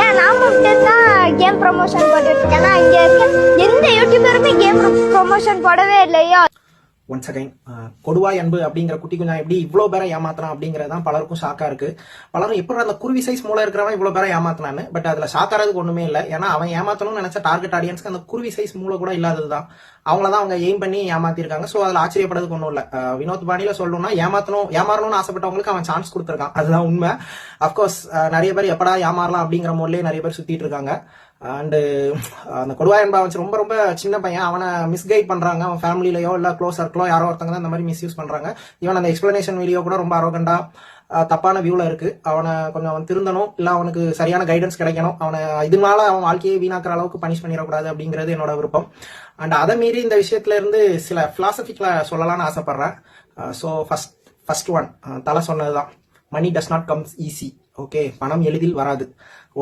ஏன் நான் மட்டும் தான் கேம் ப்ரொமோஷன் போட்டுட்டு இருக்கேன்னா இங்க இருக்க எந்த யூடியூபருமே கேம் ப்ரொமோஷன் போடவே இல்லையோ. ஒன்ஸ் அகைன் கொடுவாய் அன்பு அப்படிங்கிற குட்டி குஞ்சா எப்படி இவ்வளோ பேரை ஏமாத்தலாம் அப்படிங்கிறதான் பலருக்கும் ஷாக்கா இருக்கு. பலரும் எப்படி அந்த குருவி சைஸ் மூளை இருக்கிறவன் இவ்வளோ பேரை ஏமாத்தினான்னு. பட் அதுல ஷாக்காரதுக்கு ஒண்ணுமே இல்லை. ஏன்னா அவன் ஏமாத்தணும்னு நினைச்ச டார்கெட் ஆடியன்ஸ்க்கு அந்த குருவி சைஸ் மூளை கூட இல்லாததுதான். அவங்களதான் அவங்க எய்ம் பண்ணி ஏமாத்திருக்காங்க. ஸோ அதில் ஆச்சரியப்படுறதுக்கு ஒன்றும் இல்லை. வினோத் பாணியில சொல்லணும்னா ஏமாறணும்னு ஆசைப்பட்டவங்களுக்கு அவன் சான்ஸ் கொடுத்துருக்கான். அதுதான் உண்மை. அப்கோர்ஸ் நிறைய பேர் எப்படா ஏமாறலாம் அப்படிங்கிற மோட்லேயே நிறைய பேர் சுத்திட்டு இருக்காங்க. அண்டு அந்த கொடுவாய் அன்பா வச்சு ரொம்ப ரொம்ப சின்ன பையன், அவனை மிஸ்கைட் பண்றாங்க. அவன் ஃபேமிலியிலயோ இல்ல க்ளோஸ் சர்க்கிளோ யாரோ ஒருத்தங்க தான் இந்த மாதிரி மிஸ்யூஸ் பண்றாங்க. ஈவன் அந்த எக்ஸ்பிளனேஷன் வீடியோ கூட ரொம்ப அரோகண்டா தப்பான வியூல இருக்கு. அவனை கொஞ்சம் அவன் திருந்தணும், இல்ல அவனுக்கு சரியான கைடன்ஸ் கிடைக்கணும். அவனை இதனால அவன் வாழ்க்கையை வீணாக்குற அளவுக்கு பனிஷ் பண்ணிடக்கூடாது அப்படிங்கிறது என்னோட விருப்பம். அண்ட் அதை மீறி இந்த விஷயத்துல இருந்து சில பிலாசபிக்ல சொல்லலாம்னு ஆசைப்படுறேன். ஸோ ஃபர்ஸ்ட் ஒன் தலை சொன்னதுதான், money does not comes easy. Okay, பணம் எளிதில் வராது.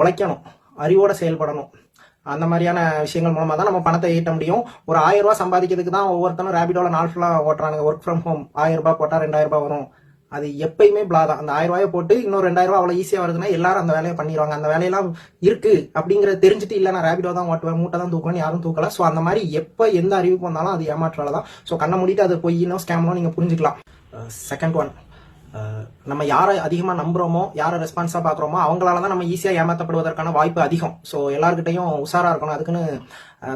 உழைக்கணும், அறிவோட செயல்படணும். அந்த மாதிரியான விஷயங்கள் மூலமா தான் நம்ம பணத்தை ஈட்ட முடியும். ஒரு 1000 ரூபாய் சம்பாதிக்கிறதுக்கு தான் ஒவ்வொருத்தரும் ரேபிடோல நாள் ஃபுல்லா ஓட்டுறாங்க. ஒர்க் ஃப்ரம் ஹோம் 1000 ரூபாய் போட்டா 2000 ரூபாய் வரும். அது எப்பயுமே பிளாதான். அந்த 1000 ரூபாயை போட்டு இன்னொரு 2000 ரூபாய் அவ்வளவு ஈஸியா வருதுன்னா எல்லாரும் அந்த வேலையை பண்ணிடுவாங்க. அந்த வேலையெல்லாம் இருக்கு அப்படிங்கறது தெரிஞ்சுட்டு இல்ல நான் ரேபிடோ தான் ஓட்டுவேன், மூட்டை தான் தூக்குவேன் யாரும் தூக்கல. ஸோ அந்த மாதிரி எப்ப எந்த அறிவிப்பு வந்தாலும் அது ஏமாற்றாலதான். ஸோ கண்ணை மூடிட்டு அது பொய்னோ ஸ்கேமோ நீங்க புரிஞ்சுக்கலாம். செகண்ட் ஒன், நம்ம யாரை அதிகமா நம்புறோமோ, யாரை ரெஸ்பான்ஸா பாக்குறோமோ அவங்களாலதான் நம்ம ஈஸியா ஏமாத்தப்படுவதற்கான வாய்ப்பு அதிகம். ஸோ எல்லாருக்கிட்டையும் உஷாரா இருக்கணும். அதுக்குன்னு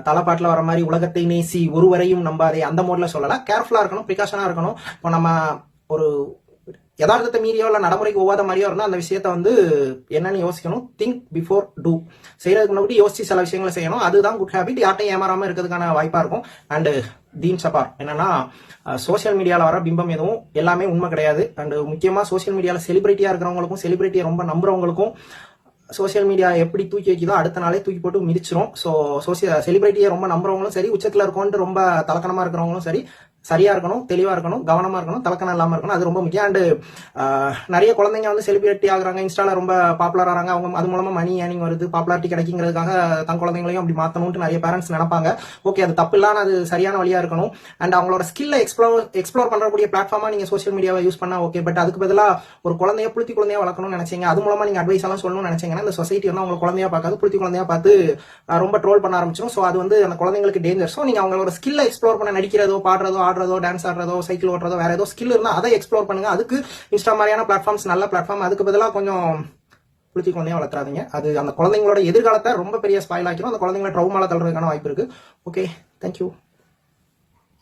தலைப்பாட்டுல வர மாதிரி உலகத்தை நேசி ஒருவரையும் நம்பாதே அந்த மோட்ல சொல்லல. கேர்ஃபுல்லா இருக்கணும், ப்ரிகாஷனா இருக்கணும். இப்போ நம்ம ஒரு யதார்த்தத்தை மீறியோ இல்ல நடைமுறைக்கு ஒவ்வாத மாதிரியோ இருந்தா அந்த விஷயத்த என்னன்னு யோசிக்கணும். Think before do. செய்யறதுக்கு முன்னாடி யோசிச்சு சில விஷயங்களை செய்யணும். அதுதான் குட் ஹேபிட். யார்ட்டையும் ஏமாறாம இருக்கிறதுக்கான வாய்ப்பா இருக்கும். அண்ட் தீன் சபார் என்னன்னா, சோசியல் மீடியால வர பிம்பம் எதுவும் எல்லாமே உண்மை கிடையாது. அண்ட் முக்கியமா சோசியல் மீடியால செலிபிரிட்டியா இருக்கிறவங்களுக்கும் செலிபிரிட்டியை ரொம்ப நம்புறவங்களுக்கும் சோசியல் மீடியா எப்படி தூக்கி வைக்குதோ அடுத்த நாளே தூக்கி போட்டு மிதிச்சிரும். ஸோ செலிபிரிட்டியை ரொம்ப நம்புறவங்களும் சரி, உச்சத்துல இருக்கோன்ட்டு ரொம்ப தலக்கணமா இருக்கிறவங்களும் சரி, சரியா இருக்கணும், தெளிவா இருக்கணும், கவனமா இருக்கணும், தலக்கணம் இல்லாம இருக்கணும். அது ரொம்ப முக்கியம். அண்ட் நிறைய குழந்தைங்க செலிபிரிட்டி ஆகுறாங்க, இன்ஸ்டால ரொம்ப பாப்புலர் ஆறாங்க. அவங்க அது மூலமா மணி ஏர்னிங் வருது, பாப்புலாரிட்டி கிடைக்குங்கிறதுக்காக தன் குழந்தைங்களையும் அப்படி மாத்தணும்னு நிறைய பேரண்ட்ஸ் நினைப்பாங்க. ஓகே, அது தப்பு இல்லாம அது சரியான வழியா இருக்கணும். அண்ட் அவங்களோட ஸ்கில்லை எக்ஸ்ப்ளோர் பண்றக்கூடிய பிளாட்ஃபார்மா நீங்க சோசியல் மீடியாவை யூஸ் பண்ணா ஓகே. பட் அதுக்கு பதிலா ஒரு குழந்தைய புளுத்தி குழந்தையா வளர்க்கணும்னு நினைச்சீங்க, அது மூலமா நீங்க அட்வைஸ் எல்லாம் சொல்லணும்னு நினைச்சீங்கன்னா இந்த சொசைட்டி அவங்க குழந்தையா பார்க்காது, புளுத்தி குழந்தையா பார்த்து ரொம்ப ட்ரோல் பண்ண ஆரம்பிச்சிடும். ஸோ அது அந்த குழந்தைங்களுக்கு டேஞ்சர். ஸோ நீங்க அவங்களோட ஸ்கில்லை எக்ஸ்ப்ளோர் பண்ண, நடிக்கிறதோ, பாடுறதோ, ஆடுறதோ, டான்ஸ் ஆடுறதோ, சைக்கிள் ஓட்டுறதோ, வேற ஏதோ ஸ்கில் இருந்தா அதை எக்ஸ்ப்ளோர் பண்ணுங்க. அதுக்கு இன்ஸ்டா மாதிரியான பிளாட்ஃபார்ம்ஸ் நல்ல பிளாட்ஃபார்ம். அதுக்கு பதிலாக கொஞ்சம் புளுத்தி குழந்தையா வளர்த்துறாதீங்க. அது அந்த குழந்தைங்களோட எதிர்காலத்தை ரொம்ப பெரிய ஸ்பாயில் ஆக்கிடும். அந்த குழந்தைங்களை ட்ரௌமால தள்ளுறதுக்கான வாய்ப்பு இருக்கு. Okay, thank you.